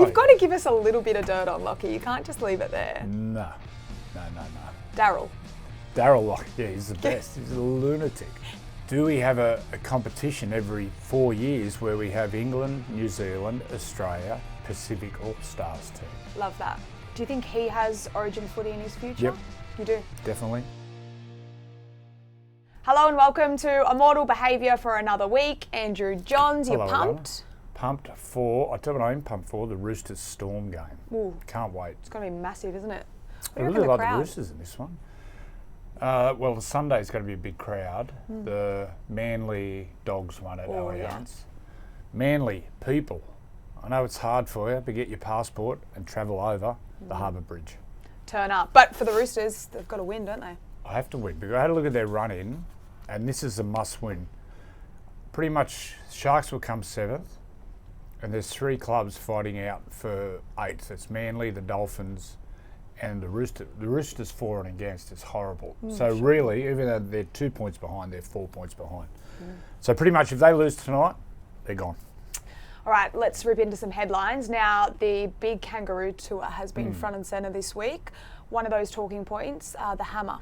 You've got to give us a little bit of dirt on Lockie. You can't just leave it there. No. Daryl, Locke, yeah, he's the best. He's a lunatic. Do we have a competition every 4 years where we have England, New Zealand, Australia, Pacific All-Stars team? Love that. Do you think he has Origin footy in his future? Yep. You do? Definitely. Hello and welcome to Immortal Behaviour for another week. Andrew Johns, you're pumped? Pumped for, I tell you what I'm pumped for, the Roosters Storm game. Ooh. Can't wait. It's going to be massive, isn't it? I really like the Roosters in this one. Well, the Sunday's going to be a big crowd. The Manly Dogs won at Allianz. Yeah. Manly people, I know it's hard for you, but get your passport and travel over the Harbour Bridge. Turn up. But for the Roosters, they've got to win, don't they? I have to win, because I had a look at their run-in, and this is a must-win. Pretty much, Sharks will come 7th, and there's 3 clubs fighting out for 8th. It's Manly, the Dolphins, and the Roosters. The Roosters for and against is horrible. So really, even though they're 2 points behind, they're 4 points behind. So pretty much, if they lose tonight, they're gone. All right, let's rip into some headlines. Now, the big Kangaroo Tour has been front and centre this week. One of those talking points, the Hammer.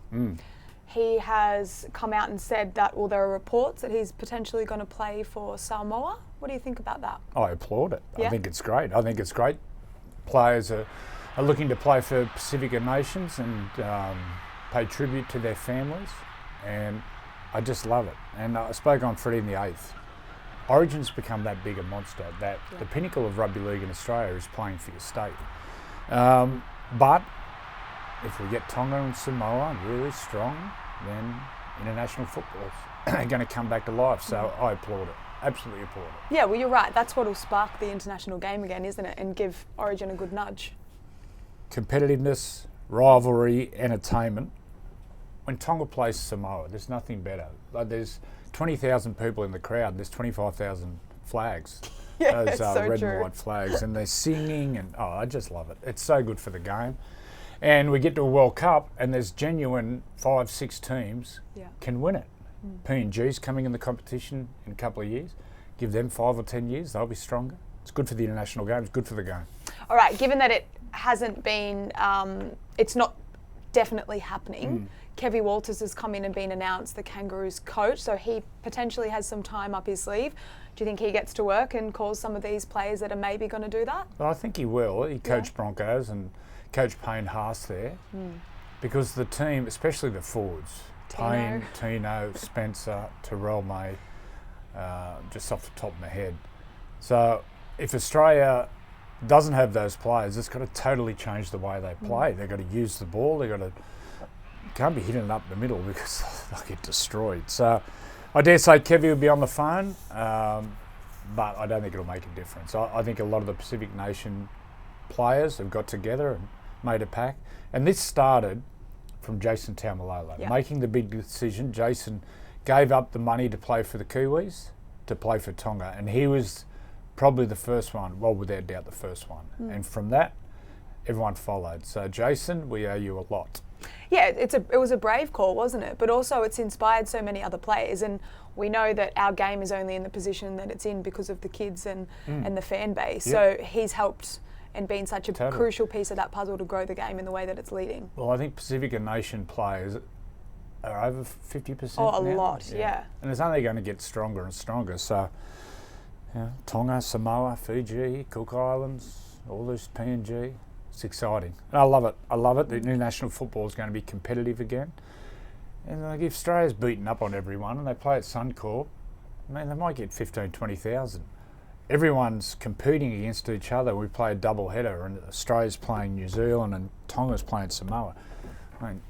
He has come out and said that, well, there are reports that he's potentially going to play for Samoa. What do you think about that? I applaud it. Yeah? I think it's great. I think it's great. Players are looking to play for Pacific nations and pay tribute to their families, and I just love it. And I spoke on Friday the 8th. Origin's become that big a monster that the pinnacle of rugby league in Australia is playing for your state. But if we get Tonga and Samoa really strong, then international football's going to come back to life. So I applaud it. Absolutely applaud it. Yeah, well, you're right. That's what will spark the international game again, isn't it? And give Origin a good nudge. Competitiveness, rivalry, entertainment. When Tonga plays Samoa, there's nothing better. Like, there's 20,000 people in the crowd. There's 25,000 flags. Yeah, those so red true. and white flags, and they're singing, and I just love it. It's so good for the game. And we get to a World Cup, and there's genuine 5-6 teams can win it. PNG's coming in the competition in a couple of years. Give them 5 or 10 years, they'll be stronger. It's good for the international game. It's good for the game. All right, given that it hasn't been, it's not definitely happening. Kevy Walters has come in and been announced the Kangaroos coach, so he potentially has some time up his sleeve. Do you think he gets to work and calls some of these players that are maybe going to do that? Well, I think he will. He coached Broncos and coached Payne Haas there, because the team, especially the forwards, Payne, Tino, Spencer, Terrell May, just off the top of my head. So if Australia doesn't have those players, it's got to totally change the way they play. They've got to use the ball. They've got to can't be hitting it up the middle because they'll get destroyed. So I dare say Kevy will be on the phone, but I don't think it'll make a difference. I think a lot of the Pacific Nation players have got together and made a pack. And this started from Jason Taumalolo. Making the big decision, Jason gave up the money to play for the Kiwis, to play for Tonga. And he was probably the first one, well, without doubt the first one. And from that, everyone followed. So Jason, we owe you a lot. Yeah, it was a brave call, wasn't it? But also it's inspired so many other players, and we know that our game is only in the position that it's in because of the kids and the fan base. So he's helped and been such a crucial piece of that puzzle to grow the game in the way that it's leading. Well, I think Pacific and Nation players are over 50% Oh, a now. lot, yeah. And it's only going to get stronger and stronger. So, Tonga, Samoa, Fiji, Cook Islands, all this PNG. It's exciting. And I love it. I love it. The international football is going to be competitive again. And like, if Australia's beaten up on everyone and they play at Suncorp, they might get 15,000, 20,000. Everyone's competing against each other. We play a double header, and Australia's playing New Zealand and Tonga's playing Samoa.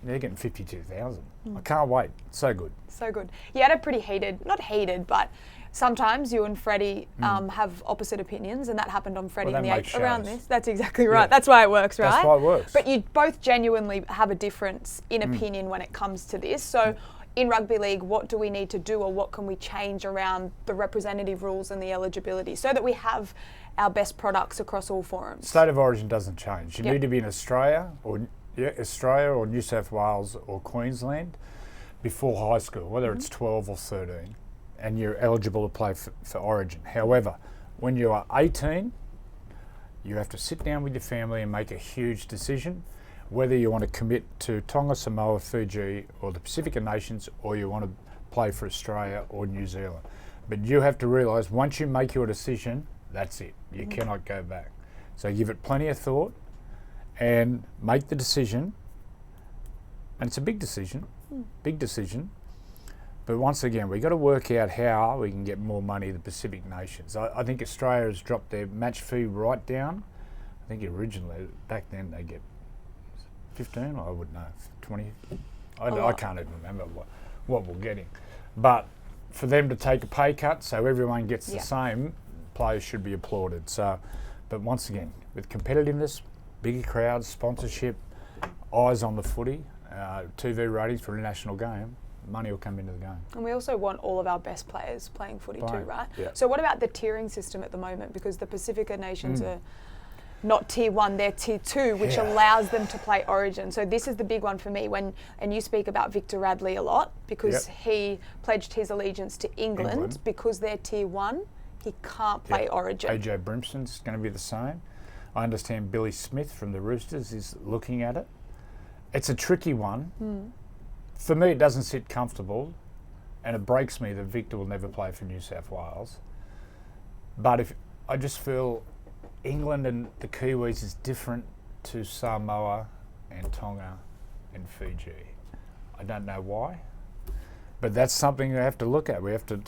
They're getting 52,000. I can't wait. It's so good. So good. You had a pretty not heated, but sometimes you and Freddie have opposite opinions, and that happened on Freddie in the 8th around this. That's exactly right. That's why it works, right? That's why it works. But you both genuinely have a difference in opinion when it comes to this. So in rugby league, what do we need to do, or what can we change around the representative rules and the eligibility so that we have our best products across all forums? State of origin doesn't change. You need to be in Australia or New South Wales or Queensland before high school, whether it's 12 or 13, and you're eligible to play for Origin. However, when you are 18, You have to sit down with your family and make a huge decision whether you want to commit to Tonga, Samoa, Fiji or the Pacific Nations, or you want to play for Australia or New Zealand. But you have to realise once you make your decision, that's it. You cannot go back. So give it plenty of thought and make the decision. And it's a big decision, But once again, we've got to work out how we can get more money to the Pacific nations. I think Australia has dropped their match fee right down. I think originally, back then, they get 15, I wouldn't know, 20. I can't even remember what we're getting. But for them to take a pay cut so everyone gets the same, players should be applauded. So, but once again, with competitiveness, bigger crowds, sponsorship, eyes on the footy, TV ratings for a national game, money will come into the game. And we also want all of our best players playing footy too, right? Yeah. So what about the tiering system at the moment? Because the Pacifica nations are not tier 1, they're tier 2, which allows them to play Origin. So this is the big one for me. And you speak about Victor Radley a lot because he pledged his allegiance to England. Because they're tier 1, he can't play Origin. AJ Brimson's going to be the same. I understand Billy Smith from the Roosters is looking at it. It's a tricky one. For me, it doesn't sit comfortable, and it breaks me that Victor will never play for New South Wales. But if I just feel England and the Kiwis is different to Samoa and Tonga and Fiji. I don't know why, but that's something we have to look at. We have to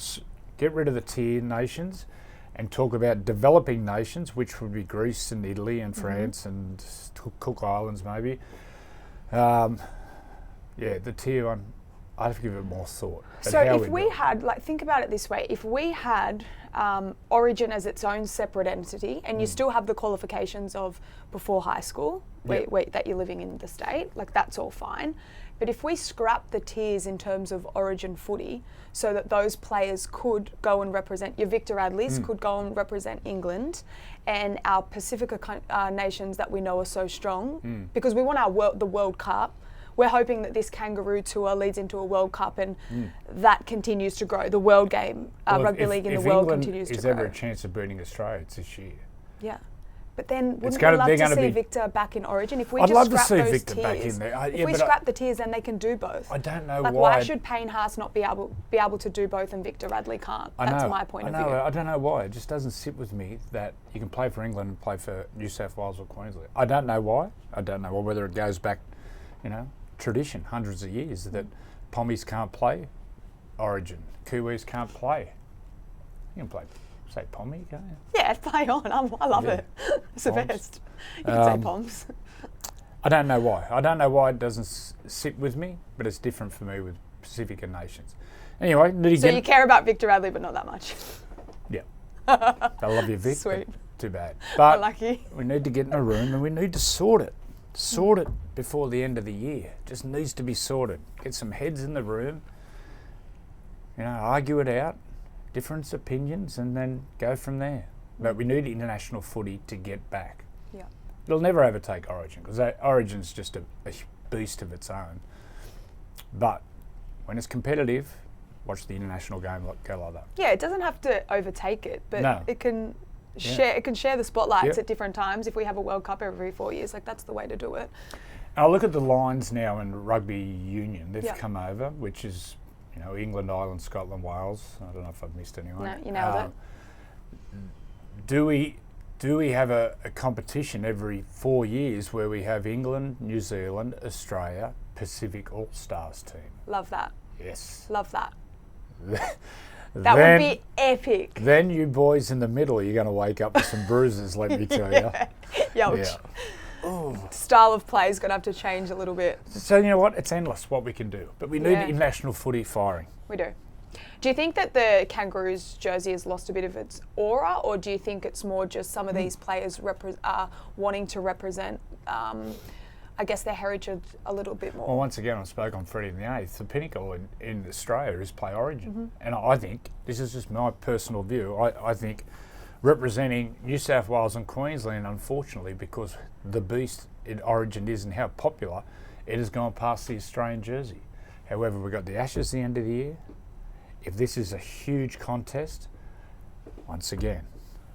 get rid of the tier nations and talk about developing nations, which would be Greece and Italy and France and Cook Islands maybe. The tier one, I have to give it more thought. So if we had, think about it this way, if we had Origin as its own separate entity, and you still have the qualifications of before high school, that you're living in the state, that's all fine. But if we scrap the tiers in terms of Origin footy, so that those players could go and represent, your Victor Radleys could go and represent England, and our Pacifica nations that we know are so strong, because we want the World Cup. We're hoping that this Kangaroo Tour leads into a World Cup and that continues to grow. The World Game, Rugby League in the world continues to grow. If England is ever a chance of beating Australia, it's this year. Yeah. But then wouldn't we love to see Victor back in Origin? If we I'd just love scrap to see those Victor tiers, back in there. if we scrap the tiers, then they can do both. I don't know why. Why should Payne Haas not be able to do both and Victor Radley can't? That's my point of view. I don't know why. It just doesn't sit with me that you can play for England and play for New South Wales or Queensland. I don't know why. I don't know whether it goes back, tradition, hundreds of years, that Pommies can't play Origin, Kiwis can't play. You can play, say Pommy, can't you? Yeah, play on. I love it. It's the best. You can say Poms. I don't know why. I don't know why it doesn't sit with me, but it's different for me with Pacifica nations. Anyway, so you care about Victor Radley, but not that much. Yeah. I love you, Vic. Sweet. Too bad. But lucky. We need to get in a room and we need to sort it. Sort it before the end of the year. Just needs to be sorted. Get some heads in the room, argue it out, different opinions, and then go from there. But we need international footy to get back. Yeah. It'll never overtake Origin, because Origin's just a beast of its own. But when it's competitive, watch the international game go like that. Yeah, it doesn't have to overtake it, but it can share the spotlights at different times. If we have a World Cup every 4 years, that's the way to do it. I'll look at the lines now in Rugby Union. They've come over, which is, England, Ireland, Scotland, Wales. I don't know if I've missed anyone. No, you nailed it. Do we have a competition every 4 years where we have England, New Zealand, Australia, Pacific All-Stars team? Love that. Yes. Love that. That would be epic. Then you boys in the middle, you're going to wake up with some bruises, let me tell you. Yeah. Style of play is going to have to change a little bit. So you know what? It's endless what we can do. But we need international footy firing. We do. Do you think that the Kangaroos jersey has lost a bit of its aura, or do you think it's more just some of these players wanting to represent their heritage a little bit more? Well, once again, I spoke on Friday the 8th. The pinnacle in Australia is play Origin. And I think, this is just my personal view, I think representing New South Wales and Queensland, unfortunately, because the beast in Origin is and how popular, it has gone past the Australian jersey. However, we've got the Ashes at the end of the year. If this is a huge contest, once again,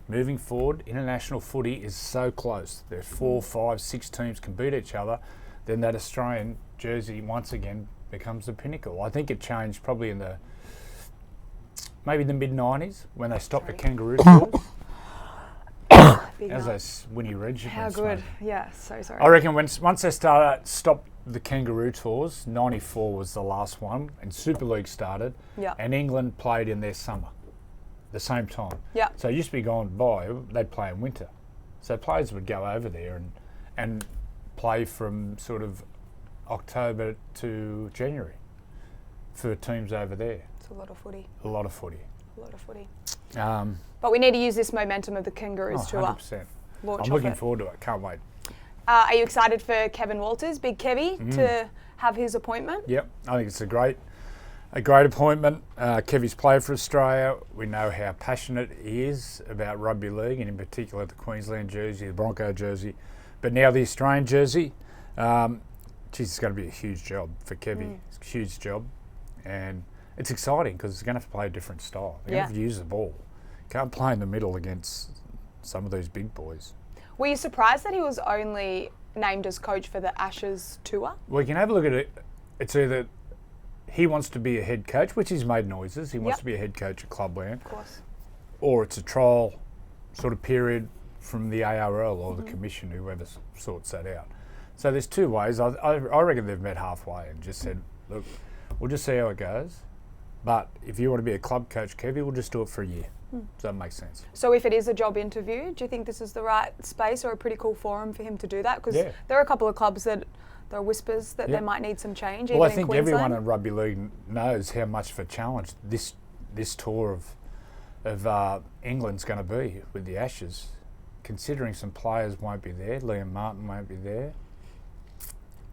moving forward, international footy is so close. There's 4, 5, 6 teams can beat each other. Then that Australian jersey once again becomes the pinnacle. I think it changed probably in maybe the mid-90s when they stopped the kangaroo tours. As those Winnie Regiments. How good. Yeah, so sorry. I reckon once they stopped the kangaroo tours, 94 was the last one, and Super League started, and England played in their summer, the same time. Yeah. So it used to be gone by, they'd play in winter. So players would go over there and play from sort of October to January for teams over there. It's a lot of footy. A lot of footy. A lot of footy. But we need to use this momentum of the Kangaroos tour. 100%. Launch I'm looking forward to it. Can't wait. Are you excited for Kevin Walters, Big Kevy, to have his appointment? Yep, I think it's a great appointment. Kevy's played for Australia. We know how passionate he is about rugby league, and in particular the Queensland jersey, the Bronco jersey, but now the Australian jersey. It's going to be a huge job for Kevy. It's a huge job, and it's exciting because it's going to have to play a different style. You're going to have to use the ball. Can't play in the middle against some of these big boys. Were you surprised that he was only named as coach for the Ashes tour? Well, you can have a look at it. It's either he wants to be a head coach, which he's made noises. He wants to be a head coach at Clubland. Of course. Or it's a trial sort of period from the ARL or the commission, whoever sorts that out. So there's two ways. I reckon they've met halfway and just said, look, we'll just see how it goes. But if you want to be a club coach, Kevy, we'll just do it for a year. Does that make sense? So if it is a job interview, do you think this is the right space or a pretty cool forum for him to do that? Because there are a couple of clubs that there are whispers that they might need some change. Well, I think everyone in rugby league knows how much of a challenge this tour of England's going to be with the Ashes, considering some players won't be there. Liam Martin won't be there.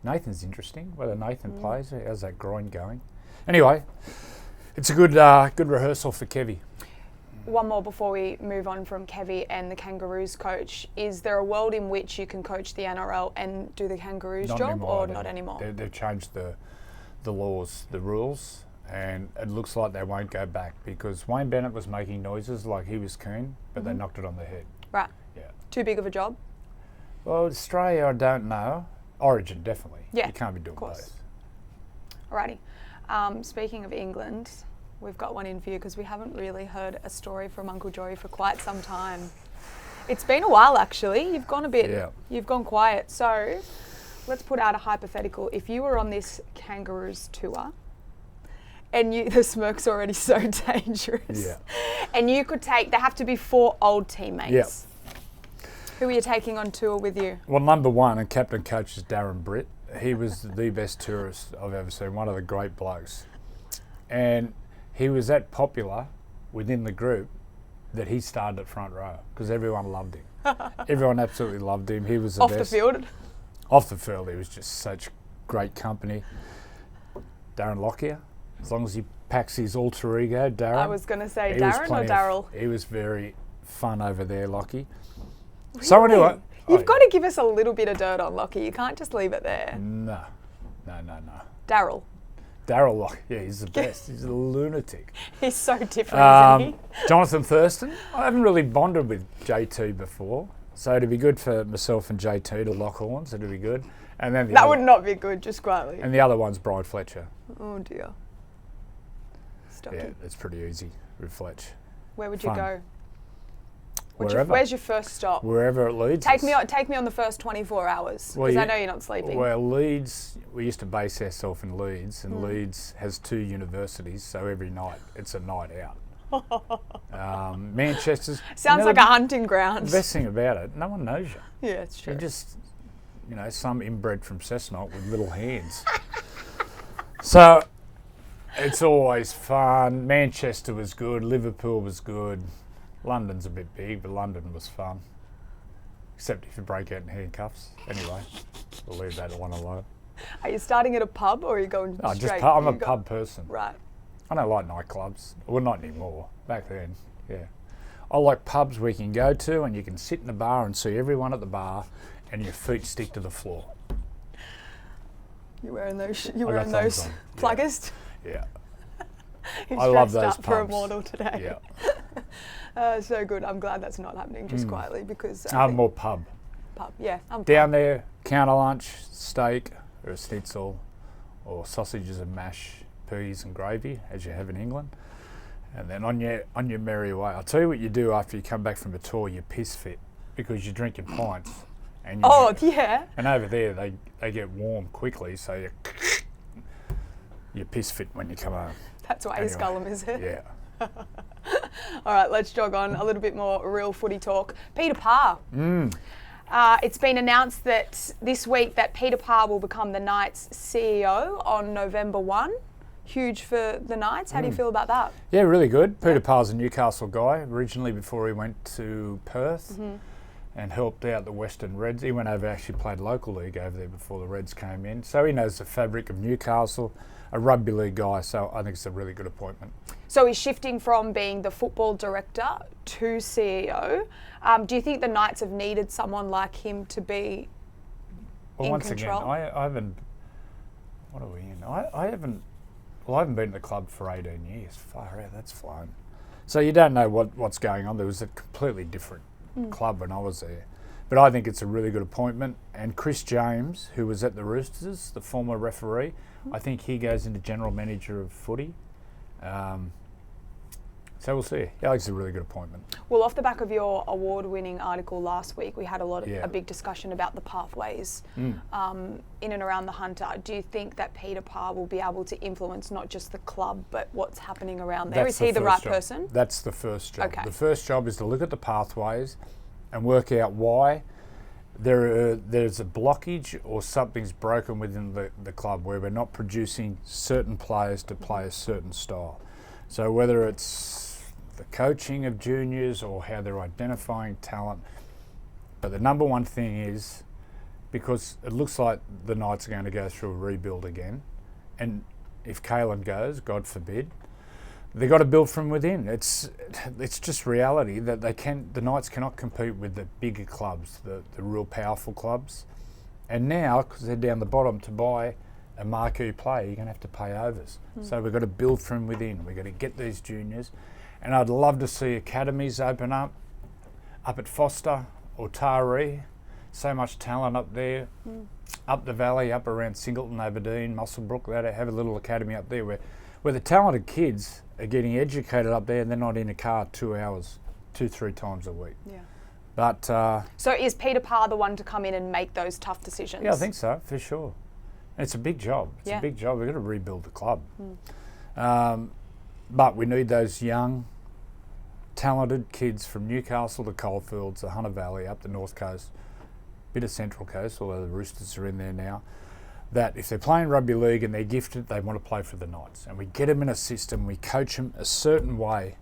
Nathan's interesting. Whether Nathan plays, how's that groin going? Anyway, it's a good rehearsal for Kevy. One more before we move on from Kevy and the Kangaroos coach. Is there a world in which you can coach the NRL and do the Kangaroos job anymore, or not anymore? They've changed the laws, the rules, and it looks like they won't go back because Wayne Bennett was making noises like he was keen, but they knocked it on the head. Right. Yeah. Too big of a job? Well, Australia, I don't know. Origin, definitely. Yeah. You can't be doing both. Alrighty. Speaking of England, we've got one in for you because we haven't really heard a story from Uncle Joey for quite some time. It's been a while actually. You've gone a bit, you've gone quiet. So let's put out a hypothetical. If you were on this Kangaroos tour and the smirk's already so dangerous, and you could there have to be 4 old teammates. Who are you taking on tour with you? Well, number one and captain coach is Darren Britt. He was the best tourist I've ever seen, one of the great blokes. And he was that popular within the group that he started at front row because everyone loved him. Everyone absolutely loved him. He was the best. Off the field? Off the field, he was just such great company. Darren Lockyer, as long as he packs his alter ego, Darren. I was going to say Darren or Darryl? He was very fun over there, Lockie. Really? Someone who You've got to give us a little bit of dirt on Lockie. You can't just leave it there. No. Darryl Lockie, he's the best. He's a lunatic. He's so different, isn't he? Jonathan Thurston. I haven't really bonded with JT before, so it'd be good for myself and JT to lock horns. It'd be good. And then that would not be good, just quietly. And the other one's Bride Fletcher. Oh dear. Stocky. Yeah, it's pretty easy with Fletch. Where would you go? Wherever. Where's your first stop? Wherever it leads. Take me on the first 24 hours because I know you're not sleeping. Well, Leeds, we used to base ourselves in Leeds, and Leeds has 2 universities, so every night it's a night out. Manchester's sounds like a hunting ground. The best thing about it, no one knows you. Yeah, it's true. You're just, some inbred from Cessnock with little hands. So it's always fun. Manchester was good. Liverpool was good. London's a bit big, but London was fun. Except if you break out in handcuffs. Anyway, we'll leave that one alone. Are you starting at a pub or are you going straight? I'm a pub person. Right. I don't like nightclubs. Well, not anymore. Back then, yeah. I like pubs where you can go to and you can sit in the bar and see everyone at the bar and your feet stick to the floor. You're wearing those pluggers? Yeah. He's I love those up pubs. for Immortal today. Yeah. So good. I'm glad that's not happening just quietly because... More pub. Pub, yeah. Down there, counter lunch, steak or a schnitzel or sausages and mash, peas and gravy, as you have in England. And then on your merry way. I'll tell you what you do after you come back from a tour, you piss fit because you're drinking pints. And yeah. And over there, they get warm quickly, so you piss fit when you come home. That's why you skull them, is it? Yeah. All right, let's jog on. A little bit more real footy talk. Peter Parr. It's been announced that this week that Peter Parr will become the Knights CEO on November 1. Huge for the Knights. How do you feel about that? Yeah, really good. Peter Parr's a Newcastle guy originally before he went to Perth and helped out the Western Reds. He went over, actually played local league over there before the Reds came in. So he knows the fabric of Newcastle, a rugby league guy. So I think it's a really good appointment. So he's shifting from being the football director to CEO. Do you think the Knights have needed someone like him to be in control? Again, I haven't... What are we in? I haven't been at the club for 18 years. Far out, that's flown. So you don't know what's going on. There was a completely different club when I was there. But I think it's a really good appointment. And Chris James, who was at the Roosters, the former referee, I think he goes into general manager of footy. So we'll see. Yeah, I think it's a really good appointment. Well, off the back of your award-winning article last week, we had a big discussion about the pathways in and around the Hunter. Do you think that Peter Parr will be able to influence not just the club, but what's happening around there? Is he the right person? That's the first job. Okay. The first job is to look at the pathways and work out why there's a blockage or something's broken within the club where we're not producing certain players to play a certain style. So whether it's the coaching of juniors or how they're identifying talent. But the number one thing is, because it looks like the Knights are going to go through a rebuild again, and if Kalen goes, God forbid, they've got to build from within. It's just reality that the Knights cannot compete with the bigger clubs, the real powerful clubs. And now, because they're down the bottom, to buy a marquee player, you're going to have to pay overs. So we've got to build from within. We've got to get these juniors. And I'd love to see academies open up at Foster or Taree. So much talent up there, up the valley, up around Singleton, Aberdeen, Muswellbrook. They have a little academy up there where the talented kids are getting educated up there and they're not in a car 2 hours, 2-3 times a week. Yeah. But so is Peter Parr the one to come in and make those tough decisions? Yeah, I think so, for sure. And it's a big job. It's a big job. We've got to rebuild the club. But we need those young, talented kids from Newcastle, the Coalfields, the Hunter Valley, up the North Coast, bit of Central Coast, although the Roosters are in there now, that if they're playing rugby league and they're gifted, they want to play for the Knights. And we get them in a system, we coach them a certain way,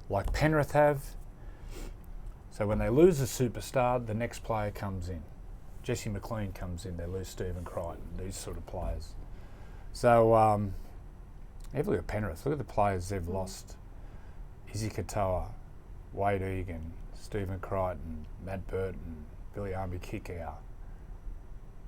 like Penrith have. So when they lose a superstar, the next player comes in. Jesse McLean comes in, they lose Stephen Crichton, these sort of players. So, have a look at Penrith, look at the players they've lost. Izzy Katoa, Wade Egan, Stephen Crichton, Matt Burton, Billy Army Kickout.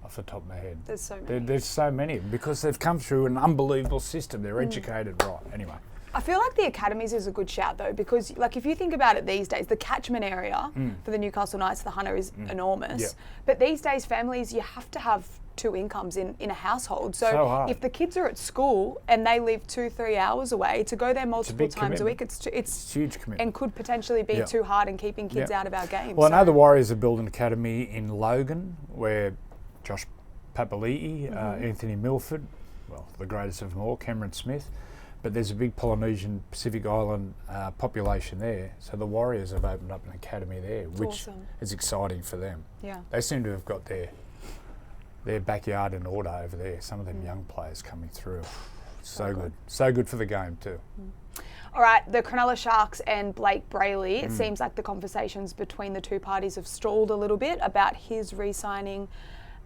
Off the top of my head. There's so many. There's so many because they've come through an unbelievable system. They're educated right. Anyway. I feel like the academies is a good shout though, because like if you think about it these days, the catchment area for the Newcastle Knights, the Hunter, is enormous. Yep. But these days, families, you have to have 2 incomes in a household. So hard. if the kids are at school and they live 2-3 hours away, to go there multiple times a week, it's huge commitment and could potentially be too hard in keeping kids out of our games. Well, I know the Warriors are building an academy in Logan where Josh Papali'i, Anthony Milford, well, the greatest of them all, Cameron Smith, but there's a big Polynesian Pacific Island population there. So the Warriors have opened up an academy there, which is exciting for them. Yeah. They seem to have got their backyard in order over there. Some of them young players coming through. So good. So good for the game too. All right, the Cronulla Sharks and Blake Brailey, it seems like the conversations between the two parties have stalled a little bit about his re-signing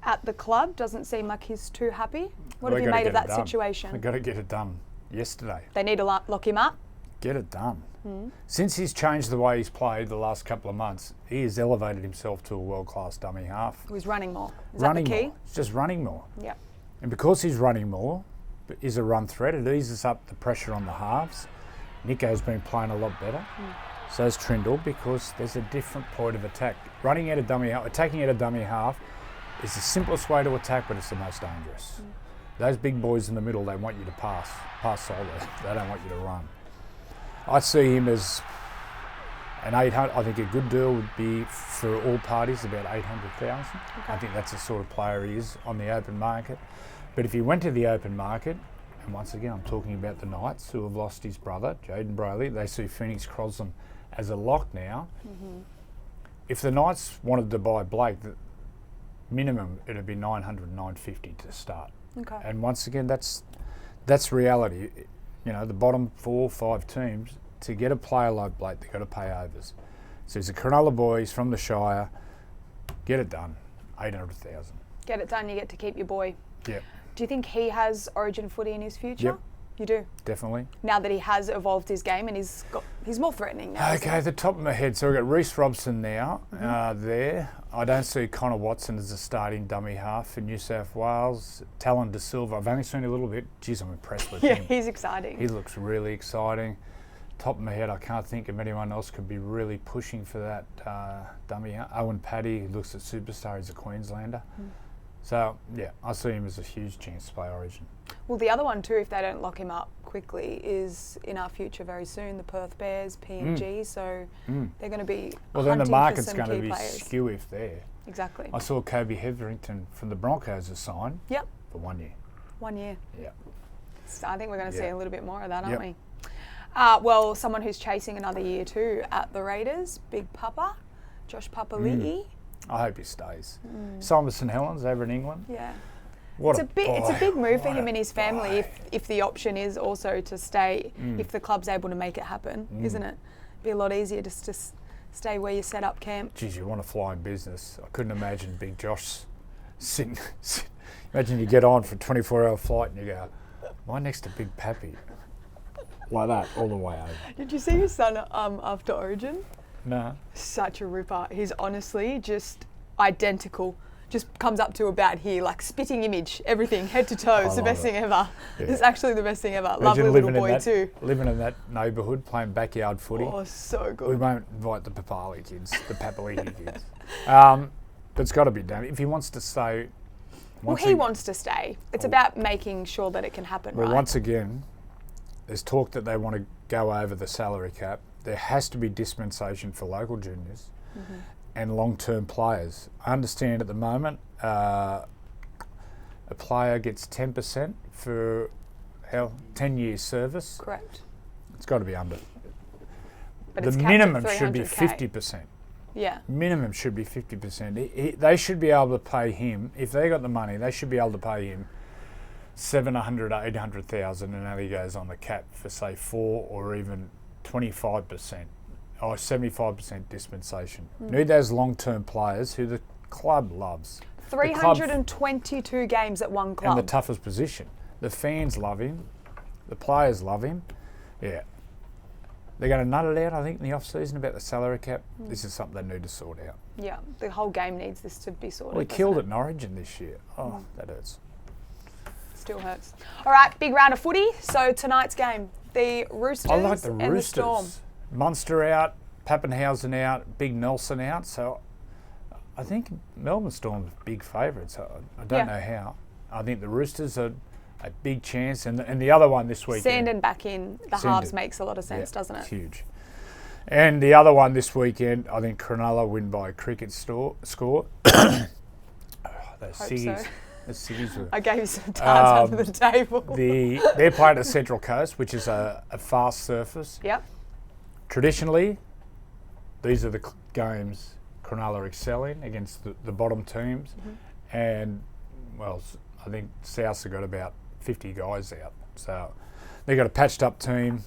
at the club. Doesn't seem like he's too happy. What have you made of that situation? They've got to get it done yesterday. They need to lock him up? Get it done. Since he's changed the way he's played the last couple of months, he has elevated himself to a world-class dummy half. He's running more. Is running that the key? more. He's just running more. Yeah. And because he's running more, is a run threat, it eases up the pressure on the halves. Nico's been playing a lot better. So is Trindle, because there's a different point of attack. Running out of dummy half, attacking out of dummy half is the simplest way to attack, but it's the most dangerous. Those big boys in the middle, they want you to pass solo. They don't want you to run. I see him as an 800. I think a good deal would be for all parties about 800,000. Okay. I think that's the sort of player he is on the open market. But if he went to the open market, and once again I'm talking about the Knights who have lost his brother, Jaden Brailey, they see Phoenix Crosland as a lock now. If the Knights wanted to buy Blake, the minimum it'd be 900, 950 to start. Okay. And once again, that's reality. You know, the bottom 4 or 5 teams, to get a player like Blake, they've got to pay overs. So he's a Cronulla boy, he's from the Shire. Get it done, 800,000. Get it done, you get to keep your boy. Yeah. Do you think he has Origin footy in his future? Yep. You do? Definitely. Now that he has evolved his game and he's more threatening now. Okay, the top of my head. So we've got Reece Robson now there. I don't see Connor Watson as a starting dummy half for New South Wales. Talon De Silva, I've only seen a little bit. Geez, I'm impressed with him. Yeah, he's exciting. He looks really exciting. Top of my head, I can't think of anyone else could be really pushing for that dummy half. Owen Paddy, who looks at superstar, he's a Queenslander. So, yeah, I see him as a huge chance to play Origin. Well, the other one too, if they don't lock him up quickly, is in our future very soon, the Perth Bears, PNG. So they're going to be well, then the market's going to be skew if there. Exactly. I saw Kobe Hetherington from the Broncos is signed for 1 year. 1 year. Yeah. So I think we're going to see a little bit more of that, aren't we? Well, someone who's chasing another year too at the Raiders, Big Papa, Josh Papali'i. I hope he stays. Simon St Helens over in England. Yeah. What it's a big move for him and his family if the option is also to stay, if the club's able to make it happen, isn't it? Be a lot easier just to stay where you set up camp. Geez, you want to fly in business. I couldn't imagine Big Josh sitting. Imagine you get on for a 24-hour flight and you go, am I next to Big Pappy? Like that, all the way over. Did you see his son after Origin? No. Such a ripper. He's honestly just identical. Just comes up to about here, like spitting image, everything, head to toe. It's the best thing ever. Yeah. It's actually the best thing ever. Lovely little boy too. Living in that neighbourhood, playing backyard footy. Oh, so good. We won't invite the Papali kids, the Papali'i kids. But it's got to be done. If he wants to stay... He wants to stay. It's about making sure that it can happen, right? Well, once again, there's talk that they want to go over the salary cap. There has to be dispensation for local juniors and long-term players. I understand at the moment a player gets 10% for 10 years service. Correct. It's got to be under. But the minimum should be 50%. Yeah. Minimum should be 50%. They should be able to pay him, if they got the money, they should be able to pay him 700 or 800,000 and only goes on the cap for say 4 or even 25% or 75% dispensation. Need those long-term players who the club loves. 322 games at one club. And the toughest position. The fans love him. The players love him. Yeah. They're going to nut it out, I think, in the off-season about the salary cap. This is something they need to sort out. Yeah, the whole game needs this to be sorted. Well, he killed it in Origin this year. Oh, that hurts. Still hurts. All right, big round of footy. So tonight's game, the Roosters I like the and Roosters. the Storm. Munster out, Pappenhausen out, Big Nelson out. So I think Melbourne Storm are big favourites. I don't know how. I think the Roosters are a big chance. And the other one this weekend. Sandon back in the halves makes a lot of sense, doesn't it? It's huge. And the other one this weekend, I think Cronulla win by a cricket score. Those Siggies. So. I gave you some tarts under the table. They're playing at Central Coast, which is a fast surface. Yep. Traditionally, these are the games Cronulla excel in against the bottom teams. And, well, I think Souths have got about 50 guys out. So they've got a patched up team.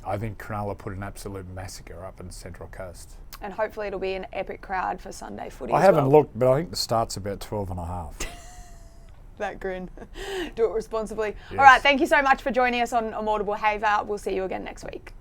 I think Cronulla put an absolute massacre up in Central Coast. And hopefully it'll be an epic crowd for Sunday footy I haven't looked, but I think the start's about 12.5. That grin. Do it responsibly. Yes. All right, thank you so much for joining us on Immortal Behaviour. We'll see you again next week.